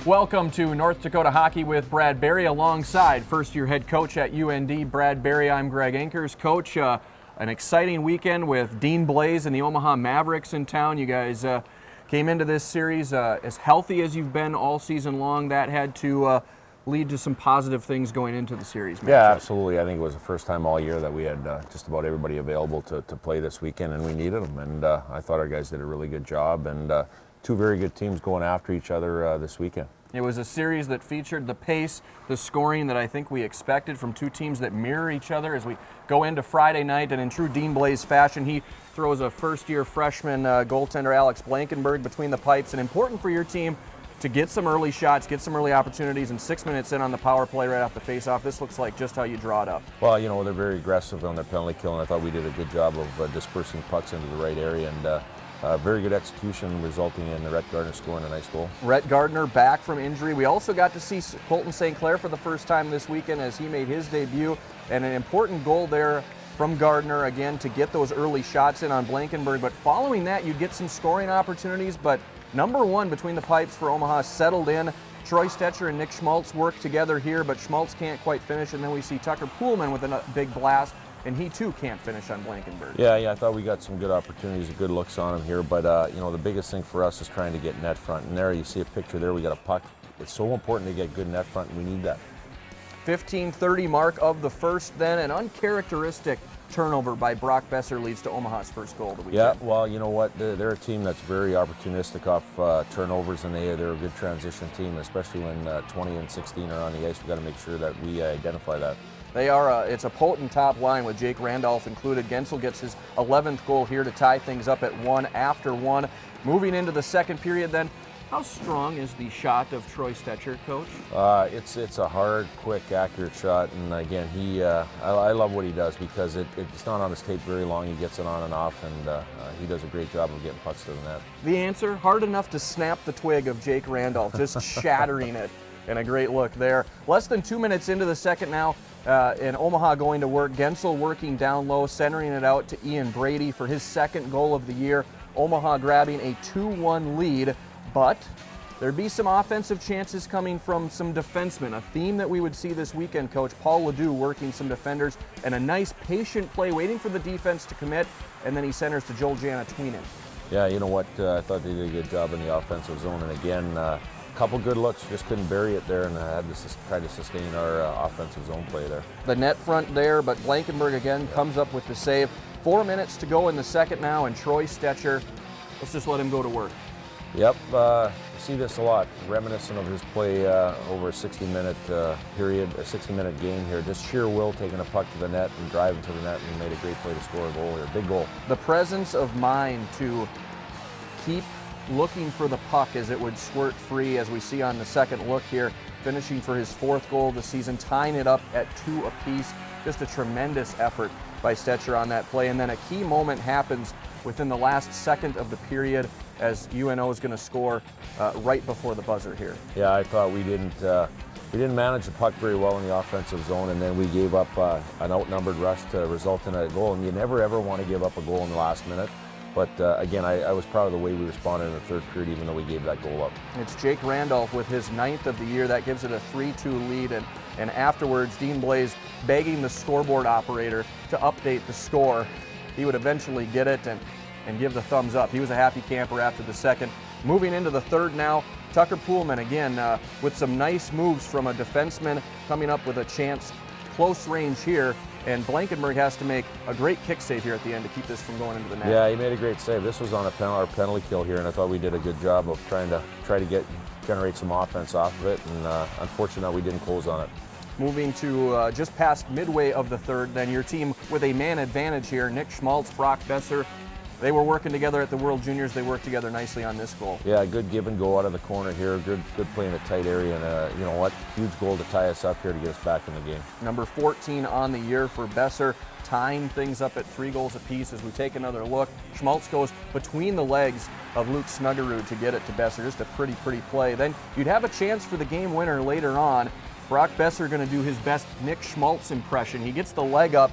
Welcome to North Dakota Hockey with Brad Berry alongside first-year head coach at UND, Brad Berry. I'm Greg Ankers. Coach, an exciting weekend with Dean Blais and the Omaha Mavericks in town. You guys came into this series as healthy as you've been all season long. That had to lead to some positive things going into the series matchup. Yeah, absolutely. I think it was the first time all year that we had just about everybody available to play this weekend, and we needed them. And I thought our guys did a really good job, and two very good teams going after each other this weekend. It was a series that featured the pace, the scoring that I think we expected from two teams that mirror each other as we go into Friday night. And in true Dean Blais fashion, he throws a first-year freshman goaltender Alex Blankenberg between the pipes. And important for your team to get some early shots, get some early opportunities, and 6 minutes in on the power play right off the face-off. This looks like just how you draw it up. Well, you know, they're very aggressive on their penalty kill, and I thought we did a good job of dispersing pucks into the right area. And very good execution, resulting in Rhett Gardner scoring a nice goal. Rhett Gardner back from injury. We also got to see Colton St. Clair for the first time this weekend as he made his debut, and an important goal there from Gardner, again, to get those early shots in on Blankenberg. But following that, you get some scoring opportunities, but number one between the pipes for Omaha settled in. Troy Stetcher and Nick Schmaltz work together here, but Schmaltz can't quite finish, and then we see Tucker Poolman with a big blast, and he too can't finish on Blankenberg. Yeah, I thought we got some good opportunities, good looks on him here, but you know, the biggest thing for us is trying to get net front. And there you see a picture there, we got a puck. It's so important to get good net front, and we need that. 15:30 mark of the first, then an uncharacteristic turnover by Brock Besser leads to Omaha's first goal of the weekend. Yeah, well, you know what? They're a team that's very opportunistic off turnovers, and they're a good transition team, especially when 20 and 16 are on the ice. We've got to make sure that we identify that. They are, it's a potent top line with Jake Randolph included. Gensel gets his 11th goal here to tie things up at 1 after 1. Moving into the second period then, how strong is the shot of Troy Stetcher, Coach? It's a hard, quick, accurate shot, and again, I love what he does because it's not on his tape very long. He gets it on and off, and he does a great job of getting pucks to the net. The answer, hard enough to snap the twig of Jake Randolph, just shattering it, and a great look there. Less than 2 minutes into the second now, and Omaha going to work. Gensel working down low, centering it out to Ian Brady for his second goal of the year. Omaha grabbing a 2-1 lead. But there'd be some offensive chances coming from some defensemen, a theme that we would see this weekend, Coach. Paul Ledoux working some defenders, and a nice patient play, waiting for the defense to commit, and then he centers to Joel Janatweenan. Yeah, you know what? I thought they did a good job in the offensive zone, and again, a couple good looks, just couldn't bury it there, and had to try to sustain our offensive zone play there. The net front there, but Blankenberg again comes up with the save. 4 minutes to go in the second now, and Troy Stetcher, let's just let him go to work. Yep, see this a lot, reminiscent of his play over a 60-minute period, a 60-minute game here. Just sheer will, taking a puck to the net and driving to the net, and he made a great play to score a goal here, big goal. The presence of mind to keep looking for the puck as it would squirt free, as we see on the second look here, finishing for his 4th goal of the season, tying it up at 2 apiece. Just a tremendous effort by Stetcher on that play, and then a key moment happens within the last second of the period as UNO is going to score right before the buzzer here. Yeah, I thought we didn't manage the puck very well in the offensive zone, and then we gave up an outnumbered rush to result in a goal. And you never ever want to give up a goal in the last minute. But again, I was proud of the way we responded in the third period, even though we gave that goal up. It's Jake Randolph with his 9th of the year. That gives it a 3-2 lead. And afterwards, Dean Blais begging the scoreboard operator to update the score. He would eventually get it and give the thumbs up. He was a happy camper after the second. Moving into the third now, Tucker Poolman again with some nice moves from a defenseman coming up with a chance close range here. And Blankenberg has to make a great kick save here at the end to keep this from going into the net. Yeah, he made a great save. This was on our penalty kill here, and I thought we did a good job of trying to generate some offense off of it, and unfortunately we didn't close on it. Moving to just past midway of the third, then your team with a man advantage here. Nick Schmaltz, Brock Besser, they were working together at the World Juniors. They worked together nicely on this goal. Yeah, good give and go out of the corner here. Good play in a tight area, and you know what? Huge goal to tie us up here to get us back in the game. Number 14 on the year for Besser, tying things up at 3 goals apiece. As we take another look, Schmaltz goes between the legs of Luke Snuggerud to get it to Besser. Just a pretty play. Then you'd have a chance for the game winner later on. Brock Besser going to do his best Nick Schmaltz impression. He gets the leg up,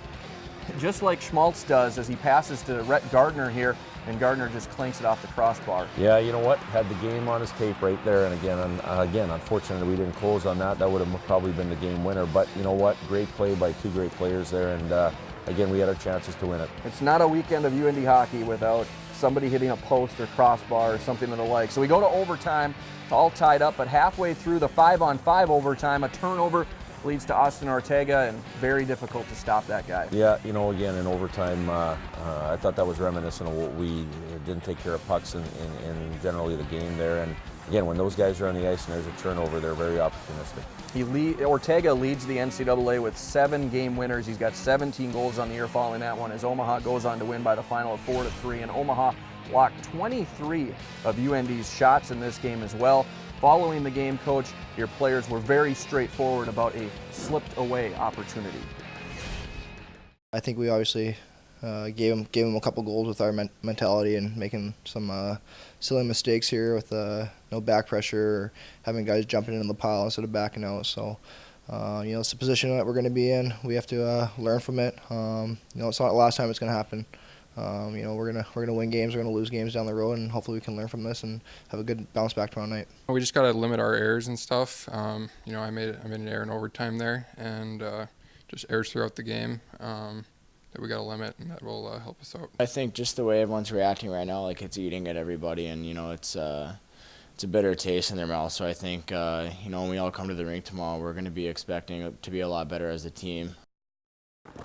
just like Schmaltz does as he passes to Rhett Gardner here, and Gardner just clanks it off the crossbar. Yeah, you know what? Had the game on his tape right there, and again, unfortunately, we didn't close on that. That would have probably been the game winner. But you know what? Great play by two great players there, and again, we had our chances to win it. It's not a weekend of UND hockey without somebody hitting a post or crossbar or something of the like. So we go to overtime. It's all tied up, but halfway through the 5-on-5 overtime, a turnover leads to Austin Ortega, and very difficult to stop that guy. Yeah, you know, again, in overtime, I thought that was reminiscent of what we didn't take care of pucks in generally the game there. And again, when those guys are on the ice and there's a turnover, they're very opportunistic. Ortega leads the NCAA with 7 game winners. He's got 17 goals on the year following that one, as Omaha goes on to win by the final of 4-3. And Omaha blocked 23 of UND's shots in this game as well. Following the game, Coach, your players were very straightforward about a slipped away opportunity. I think we obviously gave them a couple goals with our mentality and making some silly mistakes here with no back pressure or having guys jumping into the pile instead of backing out. So, you know, it's the position that we're going to be in. We have to learn from it. You know, it's not the last time it's going to happen. You know, we're gonna win games, we're gonna lose games down the road, and hopefully we can learn from this and have a good bounce back tomorrow night. We just gotta limit our errors and stuff. You know, I made an error in overtime there, and just errors throughout the game that we gotta limit, and that will help us out. I think just the way everyone's reacting right now, like it's eating at everybody, and you know, it's a bitter taste in their mouth. So I think you know, when we all come to the rink tomorrow, we're gonna be expecting to be a lot better as a team.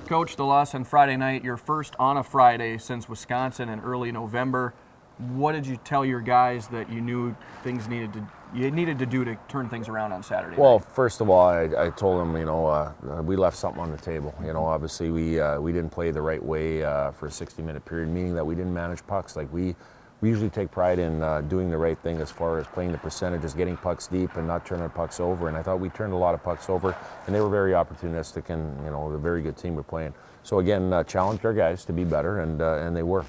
Coach, the loss on Friday night, your first on a Friday since Wisconsin in early November. What did you tell your guys that you knew you needed to do to turn things around on Saturday? Well, first of all, I told them, you know, we left something on the table. You know, obviously we didn't play the right way for a 60-minute period, meaning that we didn't manage pucks. Like we usually take pride in doing the right thing as far as playing the percentages, getting pucks deep and not turning pucks over. And I thought we turned a lot of pucks over, and they were very opportunistic, and you know, a very good team we're playing. So again, challenged our guys to be better, and they were.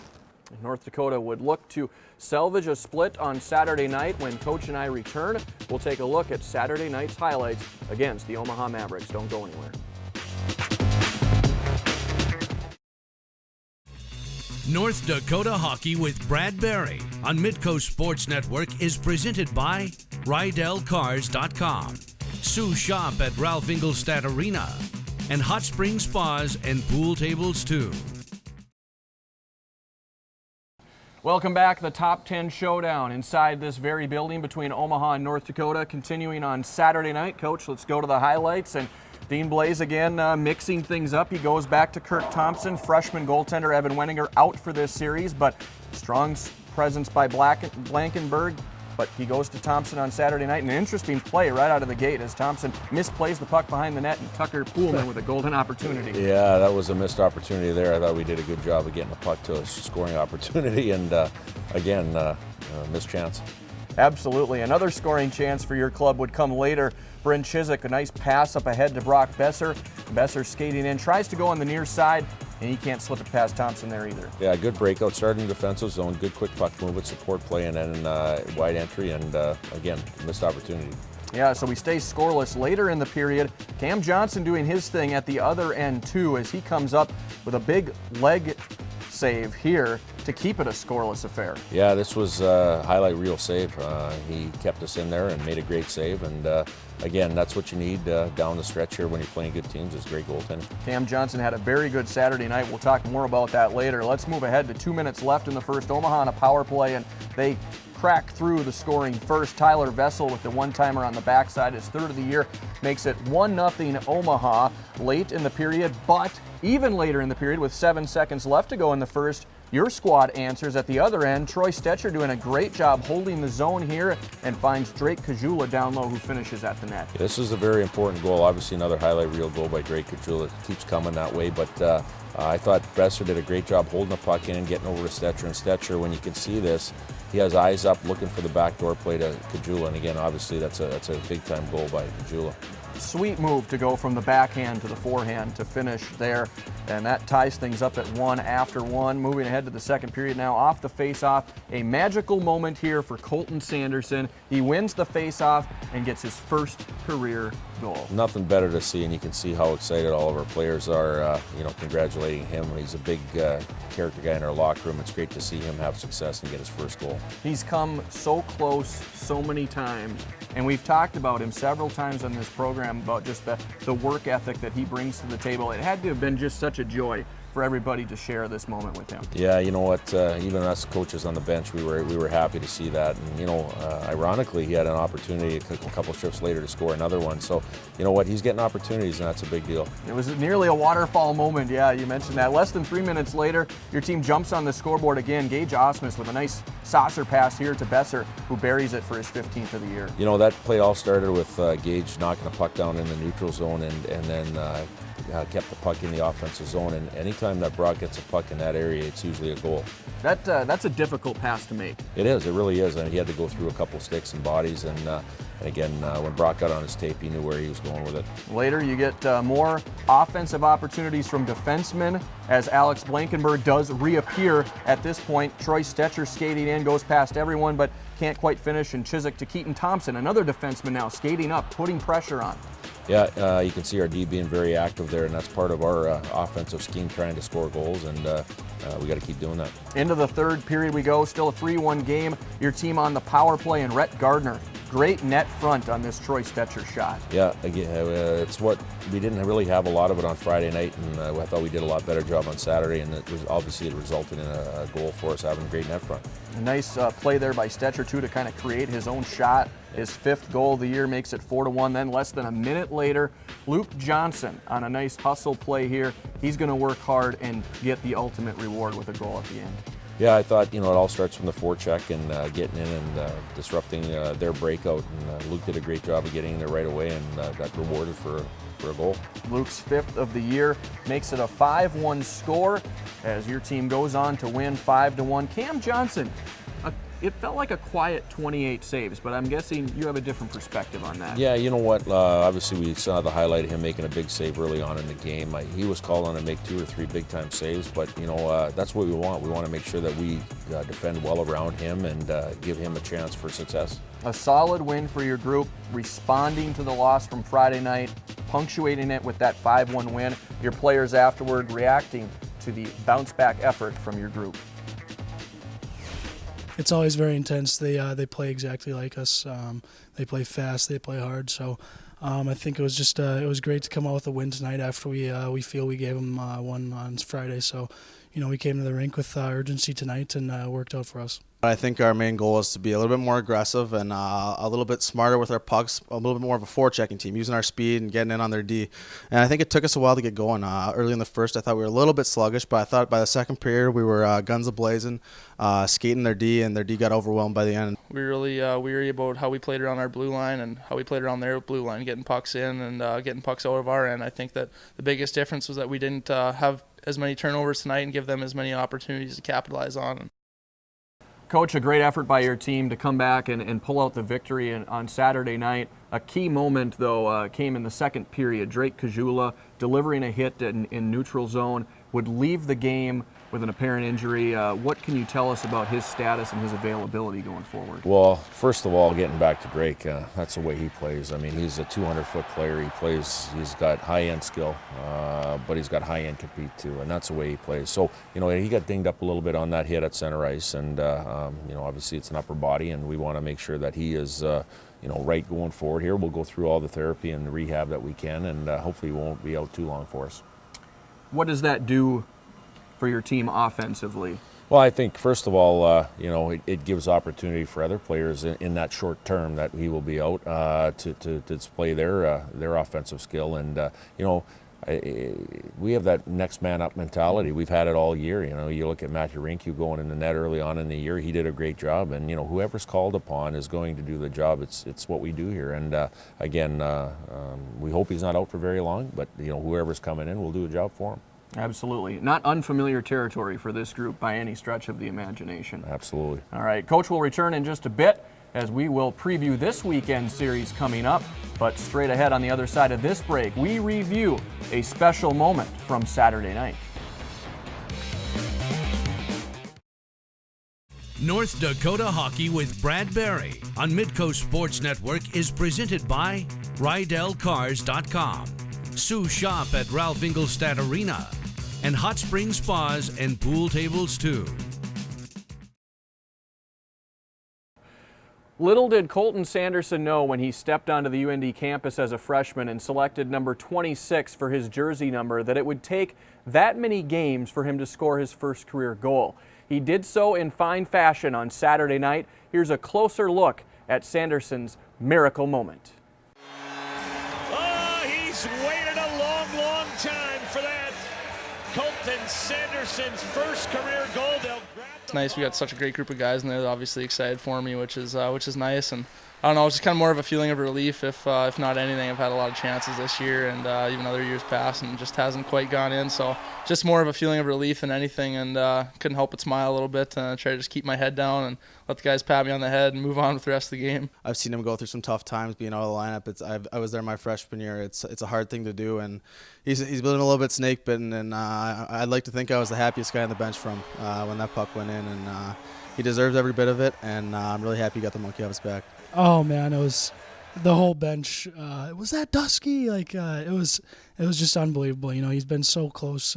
North Dakota would look to salvage a split on Saturday night. When Coach and I return, we'll take a look at Saturday night's highlights against the Omaha Mavericks. Don't go anywhere. North Dakota Hockey with Brad Barry on Midco Sports Network is presented by RydellCars.com, Sue Shop at Ralph Ingolstadt Arena, and Hot Spring Spas and Pool Tables too. Welcome back. The Top 10 Showdown inside this very building between Omaha and North Dakota, continuing on Saturday night. Coach, let's go to the highlights. And Dean Blaze again mixing things up. He goes back to Kirk Thompson. Freshman goaltender Evan Wenninger out for this series, but strong presence by Blankenberg. But he goes to Thompson on Saturday night. An interesting play right out of the gate as Thompson misplays the puck behind the net, and Tucker Poolman with a golden opportunity. Yeah, that was a missed opportunity there. I thought we did a good job of getting the puck to a scoring opportunity, and again, missed chance. Absolutely. Another scoring chance for your club would come later. Bryn Chiswick, a nice pass up ahead to Brock Besser. Besser skating in, tries to go on the near side, and he can't slip it past Thompson there either. Yeah, good breakout, starting in the defensive zone, good quick puck movement, support play, and then wide entry, and again, missed opportunity. Yeah, so we stay scoreless later in the period. Cam Johnson doing his thing at the other end too, as he comes up with a big leg save here to keep it a scoreless affair. Yeah, this was a highlight reel save. He kept us in there and made a great save, and again, that's what you need down the stretch here when you're playing good teams, is great goaltending. Cam Johnson had a very good Saturday night. We'll talk more about that later. Let's move ahead to 2 minutes left in the first. Omaha on a power play, and they crack through the scoring first. Tyler Vessel with the one-timer on the backside, his third of the year, makes it 1-0 Omaha late in the period, but even later in the period with 7 seconds left to go in the first, your squad answers at the other end. Troy Stetcher doing a great job holding the zone here and finds Drake Kajula down low, who finishes at the net. This is a very important goal. Obviously another highlight reel goal by Drake Kajula. It keeps coming that way, but I thought Besser did a great job holding the puck in and getting over to Stetcher. And Stetcher, when you can see this, he has eyes up looking for the backdoor play to Kajula. And again, obviously that's a big-time goal by Kajula. Sweet move to go from the backhand to the forehand to finish there, and that ties things up at 1 after 1. Moving ahead to the second period now, off the face-off, a magical moment here for Colton Sanderson. He wins the face-off and gets his first career goal. Nothing better to see, and you can see how excited all of our players are, congratulating him. He's a big character guy in our locker room. It's great to see him have success and get his first goal. He's come so close so many times, and we've talked about him several times on this program about just the work ethic that he brings to the table. It had to have been just such a joy for everybody to share this moment with him. Yeah, you know what? Even us coaches on the bench, we were happy to see that. And ironically, he had an opportunity a couple shifts later to score another one. So, you know what? He's getting opportunities, and that's a big deal. It was nearly a waterfall moment. Yeah, you mentioned that. Less than 3 minutes later, your team jumps on the scoreboard again. Gage Osmus with a nice saucer pass here to Besser, who buries it for his 15th of the year. You know, that play all started with Gage knocking a puck down in the neutral zone, and then kept the puck in the offensive zone. And anytime that Brock gets a puck in that area, it's usually a goal. That's a difficult pass to make. It is. It really is. And he had to go through a couple sticks and bodies. And again, when Brock got on his tape, he knew where he was going with it. Later, you get more offensive opportunities from defensemen as Alex Blankenberg does reappear at this point. Troy Stetcher skating in, goes past everyone, but can't quite finish. And Chiswick to Keaton Thompson, another defenseman now skating up, putting pressure on. Yeah, you can see our D being very active there, and that's part of our offensive scheme, trying to score goals, and we got to keep doing that. Into the third period we go, still a 3-1 game. Your team on the power play, and Rhett Gardner, great net front on this Troy Stetcher shot. Yeah, again, it's what we didn't really have a lot of it on Friday night, and I thought we did a lot better job on Saturday, and it resulted in a goal for us having a great net front. A nice play there by Stetcher, too, to kind of create his own shot. His 5th goal of the year makes it 4-1. Then less than a minute later, Luke Johnson on a nice hustle play here. He's going to work hard and get the ultimate reward with a goal at the end. Yeah, I thought, it all starts from the forecheck and getting in and disrupting their breakout. And Luke did a great job of getting in there right away and got rewarded for a goal. Luke's 5th of the year makes it a 5-1 score as your team goes on to win 5-1. Cam Johnson, it felt like a quiet 28 saves, but I'm guessing you have a different perspective on that. Yeah, you know what? Obviously, we saw the highlight of him making a big save early on in the game. He was called on to make 2 or 3 big-time saves, but that's what we want. We want to make sure that we defend well around him and give him a chance for success. A solid win for your group, responding to the loss from Friday night, punctuating it with that 5-1 win. Your players afterward reacting to the bounce-back effort from your group. It's always very intense. They play exactly like us. They play fast. They play hard. So I think it was just it was great to come out with a win tonight after we feel we gave them one on Friday. So we came to the rink with urgency tonight and worked out for us. I think our main goal is to be a little bit more aggressive and a little bit smarter with our pucks, a little bit more of a forechecking team, using our speed and getting in on their D. And I think it took us a while to get going. Early in the first, I thought we were a little bit sluggish, but I thought by the second period we were guns a-blazing, skating their D, and their D got overwhelmed by the end. We were really weary about how we played around our blue line and how we played around their blue line, getting pucks in and getting pucks out of our end. I think that the biggest difference was that we didn't have as many turnovers tonight and give them as many opportunities to capitalize on. Coach, a great effort by your team to come back and pull out the victory on Saturday night. A key moment, though, came in the second period. Drake Kajula delivering a hit in neutral zone would leave the game with an apparent injury. What can you tell us about his status and his availability going forward? Well, first of all, getting back to Drake, that's the way he plays. I mean, he's a 200-foot player. He's got high-end skill, but he's got high-end compete too, and that's the way he plays. So, he got dinged up a little bit on that hit at center ice, and, obviously it's an upper body, and we want to make sure that he is, right going forward here. We'll go through all the therapy and the rehab that we can, and hopefully he won't be out too long for us. What does that do for your team offensively? Well, I think first of all, it gives opportunity for other players in that short term that he will be out to display their offensive skill, and we have that next man up mentality. We've had it all year. You look at Matthew Rinke going in the net early on in the year. He did a great job, and whoever's called upon is going to do the job. It's what we do here, and again, we hope he's not out for very long. But whoever's coming in, we'll do a job for him. Absolutely. Not unfamiliar territory for this group by any stretch of the imagination. Absolutely. All right, Coach will return in just a bit as we will preview this weekend series coming up. But straight ahead on the other side of this break, we review a special moment from Saturday night. North Dakota Hockey with Brad Barry on Midco Sports Network is presented by RydellCars.com, Sue Shop at Ralph Ingolstadt Arena, and Hot Spring Spas and Pool Tables too. Little did Colton Sanderson know when he stepped onto the UND campus as a freshman and selected number 26 for his jersey number that it would take that many games for him to score his first career goal. He did so in fine fashion on Saturday night. Here's a closer look at Sanderson's miracle moment. Oh, he's waited a long, long time for that. Colton Sanderson's first career goal. It's nice. We got such a great group of guys, and they're obviously excited for me, which is nice. And I don't know, it's just kind of more of a feeling of relief. If not anything, I've had a lot of chances this year and even other years past, and just hasn't quite gone in. So just more of a feeling of relief than anything, and couldn't help but smile a little bit and try to just keep my head down and let the guys pat me on the head and move on with the rest of the game. I've seen him go through some tough times being out of the lineup. I was there my freshman year. It's a hard thing to do, and he's been a little bit snake bitten, and I'd like to think I was the happiest guy on the bench from when that puck went in, and he deserves every bit of it, and I'm really happy he got the monkey off his back. Oh man, it was the whole bench. Was that Dusky? Like it was just unbelievable. You know, he's been so close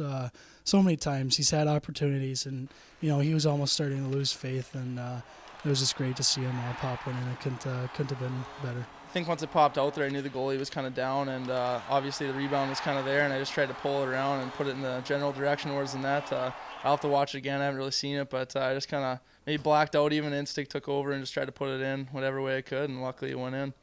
so many times. He's had opportunities, and you know he was almost starting to lose faith. And it was just great to see him pop one, and it couldn't have been better. I think once it popped out there, I knew the goalie was kind of down, and obviously the rebound was kind of there, and I just tried to pull it around and put it in the general direction towards the net. I'll have to watch it again. I haven't really seen it, but I just kind of maybe blacked out. Even instinct took over and just tried to put it in whatever way I could, and luckily it went in.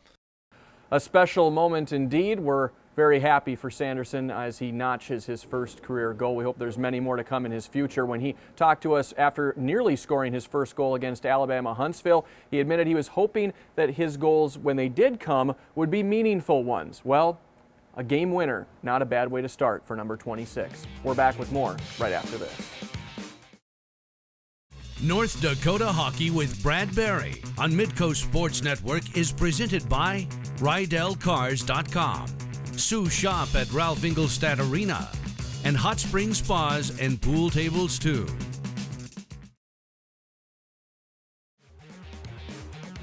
A special moment indeed. We're very happy for Sanderson as he notches his first career goal. We hope there's many more to come in his future. When he talked to us after nearly scoring his first goal against Alabama Huntsville, he admitted he was hoping that his goals, when they did come, would be meaningful ones. Well, a game winner, not a bad way to start for number 26. We're back with more right after this. North Dakota Hockey with Brad Barry on Midco Sports Network is presented by RydellCars.com, Sue Shop at Ralph Ingolstadt Arena, and Hot Spring Spas and Pool Tables too.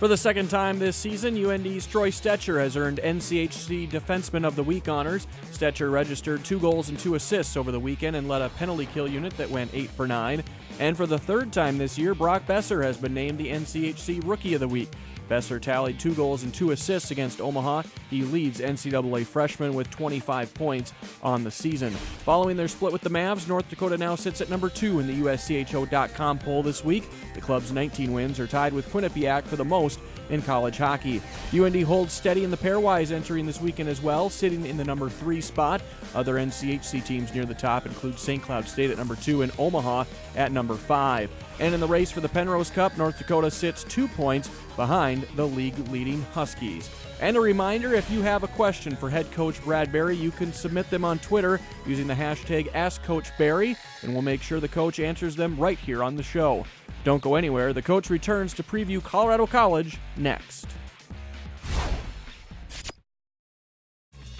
For the second time this season, UND's Troy Stetcher has earned NCHC Defenseman of the Week honors. Stetcher registered 2 goals and 2 assists over the weekend and led a penalty kill unit that went 8 for 9. And for the third time this year, Brock Besser has been named the NCHC Rookie of the Week. Besser tallied 2 goals and 2 assists against Omaha. He leads NCAA freshmen with 25 points on the season. Following their split with the Mavs, North Dakota now sits at number 2 in the USCHO.com poll this week. The club's 19 wins are tied with Quinnipiac for the most in college hockey. UND holds steady in the pairwise entering this weekend as well, sitting in the number 3 spot. Other NCHC teams near the top include St. Cloud State at number 2 and Omaha at number 5. And in the race for the Penrose Cup, North Dakota sits 2 points behind the league-leading Huskies. And a reminder, if you have a question for head coach Brad Barry, you can submit them on Twitter using the hashtag AskCoachBarry, and we'll make sure the coach answers them right here on the show. Don't go anywhere. The coach returns to preview Colorado College next.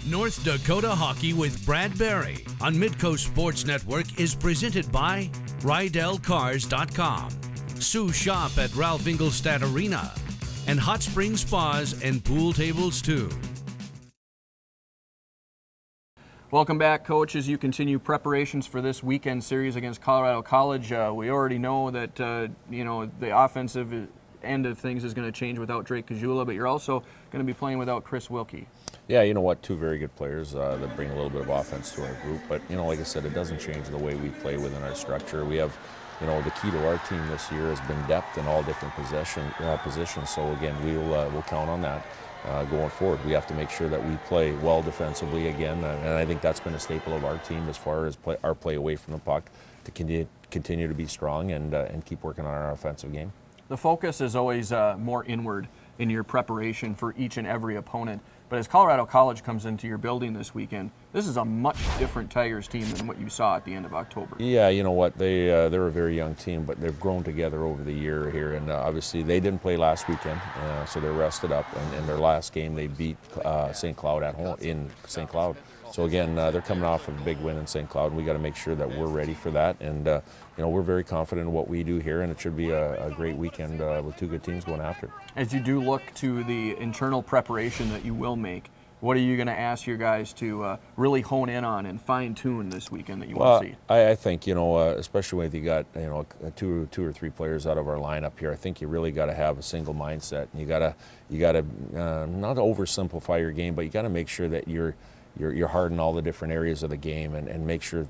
North Dakota Hockey with Brad Barry on Midco Sports Network is presented by RydellCars.com, Sue Shop at Ralph Ingolstadt Arena, and Hot Spring Spas and Pool Tables too. Welcome back, Coach, as you continue preparations for this weekend series against Colorado College. We already know that the offensive end of things is going to change without Drake Kajula, but you're also going to be playing without Chris Wilkie. Yeah, you know what? 2 very good players that bring a little bit of offense to our group. But, like I said, it doesn't change the way we play within our structure. We have, the key to our team this year has been depth in all different positions. So, again, we'll count on that going forward. We have to make sure that we play well defensively again. And I think that's been a staple of our team as far as our play away from the puck to continue to be strong and keep working on our offensive game. The focus is always more inward in your preparation for each and every opponent. But as Colorado College comes into your building this weekend, this is a much different Tigers team than what you saw at the end of October. Yeah, you know what? They're a very young team, but they've grown together over the year here. And obviously they didn't play last weekend, so they're rested up. And in their last game, they beat St. Cloud at home in St. Cloud. So again, they're coming off of a big win in St. Cloud. We got to make sure that we're ready for that. And we're very confident in what we do here, and it should be a great weekend with two good teams going after it. As you do look to the internal preparation that you will make, what are you going to ask your guys to really hone in on and fine-tune this weekend that you want to see? I think, especially when you got, two or three players out of our lineup here, I think you really got to have a single mindset. And you got to not oversimplify your game, but you got to make sure that you're hard in all the different areas of the game and make sure,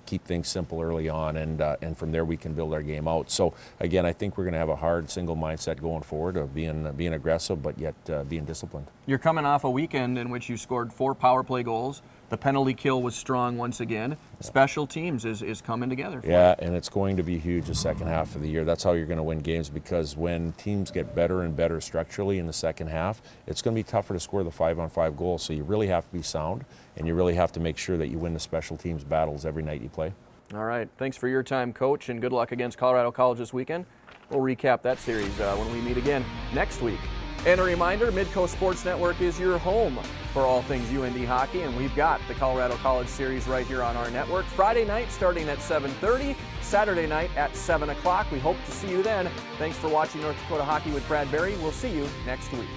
keep things simple early on, and from there we can build our game out. So again, I think we're going to have a hard single mindset going forward of being aggressive, but yet being disciplined. You're coming off a weekend in which you scored 4 power play goals. The penalty kill was strong once again. Special teams is coming together for you. And it's going to be huge the second half of the year. That's how you're going to win games, because when teams get better and better structurally in the second half, it's going to be tougher to score the 5-on-5 goals. So you really have to be sound, and you really have to make sure that you win the special teams battles every night you play. All right. Thanks for your time, Coach, and good luck against Colorado College this weekend. We'll recap that series when we meet again next week. And a reminder, Midco Sports Network is your home for all things UND hockey, and we've got the Colorado College series right here on our network. Friday night starting at 7:30, Saturday night at 7 o'clock. We hope to see you then. Thanks for watching North Dakota Hockey with Brad Berry. We'll see you next week.